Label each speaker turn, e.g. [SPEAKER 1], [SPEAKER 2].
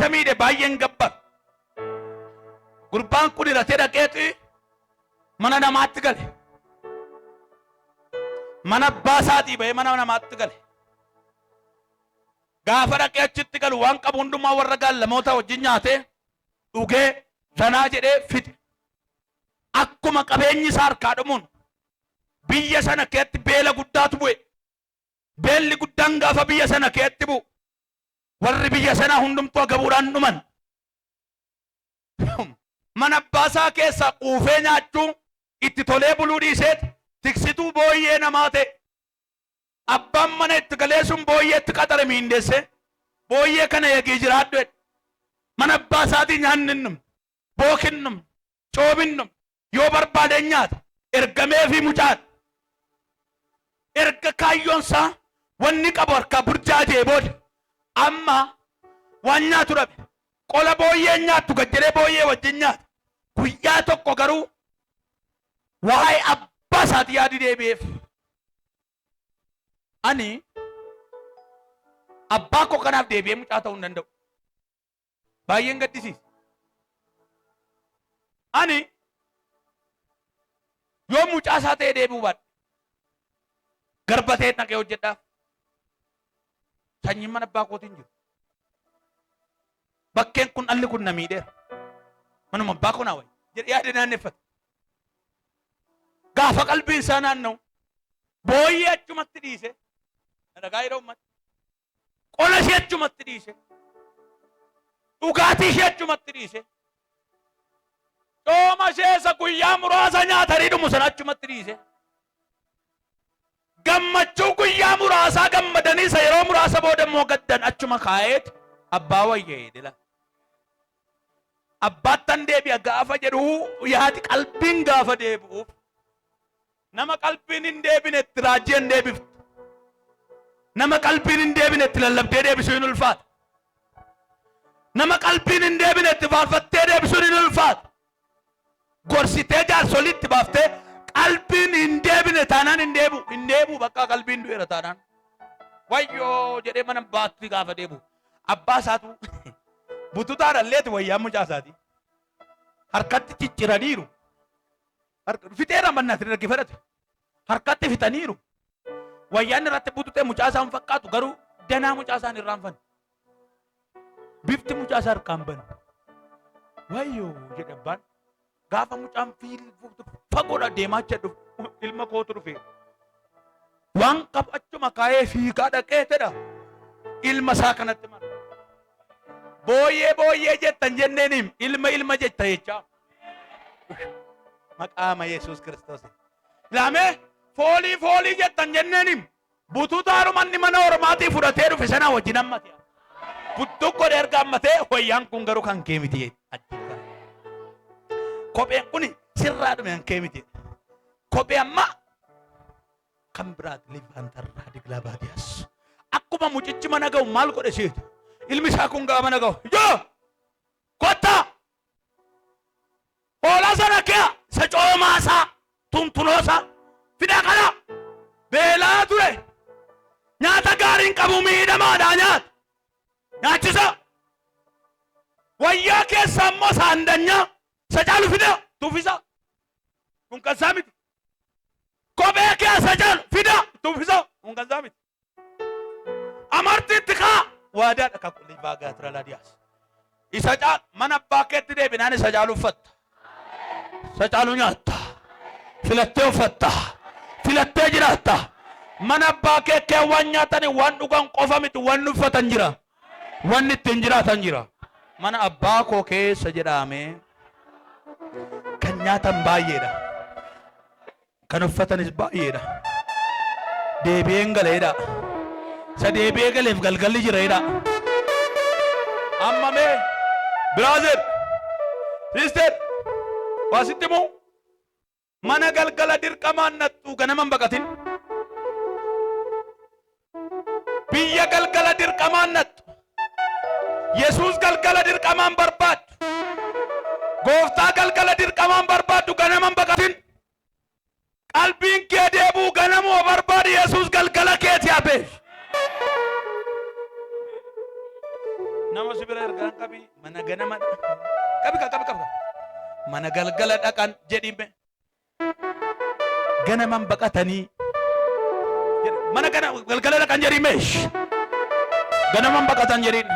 [SPEAKER 1] samii de baay'een gabbar gurbaan kun irratee dhaqeeti mana namaatti gale mana baasaatii ba'ee mana namaatti gale gaafa dhaqee achitti galu waan qabu hundumaa warra gaallamoota wajjin nyaatee dhugee zanaa jedhee fite akkuma qabeenyi isaa harkaa dhumuun biyya sana keessatti beela guddaatu bu'e beelli guddaan gaafa biyya sana keessatti bu'u warri biyya sana hundumtuu agabuudhaan dhuman mana baasaa keessaa quufee nyaachuu itti tolee buluu dhiiseeti tiksituu booyyee namaa ta'e abbaan mana itti galee sun booyyeetti qaxare miindeesse booyyee kana eegee jiraadhu mana baasaatii nyaanninnum bookinnum coobinnum yoo barbaade nyaata ergamee fi mucaan erga kaayyoonsaa wanni qabu harkaa burjaajee booda amma waan nyaatu dhabe qola booyyee nyaattu gajjalee booyyee wajjin nyaata guyyaa tokko garuu waa'ee abbaa isaatii yaadi deebi'eef ani abbaa koo kanaaf deebi'ee mucaa ta'uu hin danda'u baay'een gaddisiisa ani yoo mucaa isaa ta'ee deebi'uu baadhe garbatee dhaqee hojjedhaaf sanyiin mana abbaa kootiin jiru bakkeen kun dhalli kun na miidheera manuma abbaa koo naa wayi jedhee yaada naanneffata gaafa qalbiin isaa naanna'u booyyee achumatti dhiise dhagaa yeroo ummata qola ishee achumatti dhiise dhugaatii ishee achumatti dhiise cooma ishee isa guyyaa muraasa nyaatanii dhumu sana achumatti dhiise gammachuu guyyaa muraasaa gammadanii isa yeroo muraasa booda immoo gaddan achuma kaa'eet abbaa wayyee dila abbaattan deebi'a gaafa jedhu yaadi qalbiin gaafa deebi'uuf nama qalbiin hin deebinetti raajii hin deebiftu nama qalbiin hin deebinetti lallabdee deebisuu hin ulfaata nama qalbiin hin deebinetti faarfattee deebisuu hin ulfaata gorsitee jaarsolitti baaftee qalbiin hin deebine taanaan hin deebi'u bakka qalbiin du'eera taanaan wayyoo jedhee mana baatti gaafa deebi'u abbaa isaatu bututaadhalleeti wayyaa mucaa isaati harkatti cicciraniiru fixeera mannatti dargi fedhate harkatti fitaniiru wayyaan irratti bututee mucaa isaan fakkaatu garuu danaa mucaa isaan irraan fanne bifti mucaa isaa harkaan bane wayyoo jedhe abbaan gaafa mucaan fagoodha deemaa jedhu ilma kootu dhufe waan qabu achuma kaayee fiigaa dhaqee tedha ilma isaa kanatti mara booyyee jettan jenneeniim ilma jetta jechaa maqaama Yesuus Kiristoos laamee foolii jettan jenneeniim bututaaru manni mana ormaatii fudhatee dhufe sana wajjin ammate buttukko erga ammatee wayyaan kun garuu kan kee miti kopheen kun sirraa dhume kan kee miti kophee amma kan biraati liifaantarraa diglaa baadiyyaas akkuma mucichi mana ga'u maal godhe seetu ilmi isaa kun gaafa mana ga'u yoo kottaa hoolaa sana kee isa coomaa isaa tuntunoo isaa fidaa kana beelaa ture nyaata gaariin qabu miidhamaadhaa nyaachisa wayyaa keessa ammoo saandanyaa isa caalu fida tuufisa kun kan isaa miti kophee keessa caalu fida tuufisa kun kan isaa miti amartiitti kaa waadaa dhaka kulli baagaa tura laadiyaas isa caalu mana abbaa keetti deebinaan isa caalu uffatta isa caalu nyaatta filattee uffatta filattee jiraatta mana abbaa kee waan nyaatanii waan dhugan qofa miti waan uffatan jira waan ittiin jiraatan jira mana abbaa koo keessa jedhame kan nyaatan baay'eedha kan uffatanis baay'eedha deebi'een galeedha isa deebi'ee galeef galgalli jireedha amma mee brother sister waasitti moo mana galgala dirqamaan nattu ganaman baqatin biyya galgala dirqamaan nattu Yesuus galgala dirqamaan barbaadu gooftaa galgala dirqamaan barbaadu ganaman baqatin qalbiin kee deebuu ganamuu barbaadu Yesuus galgala keeti habeef nama si bira ergaan qabi mana ganama qabi mana galgala dhaqan jedhime ganaman baqatanii mana galgala dhaqan jedhimeesh ganaman baqatan jedhin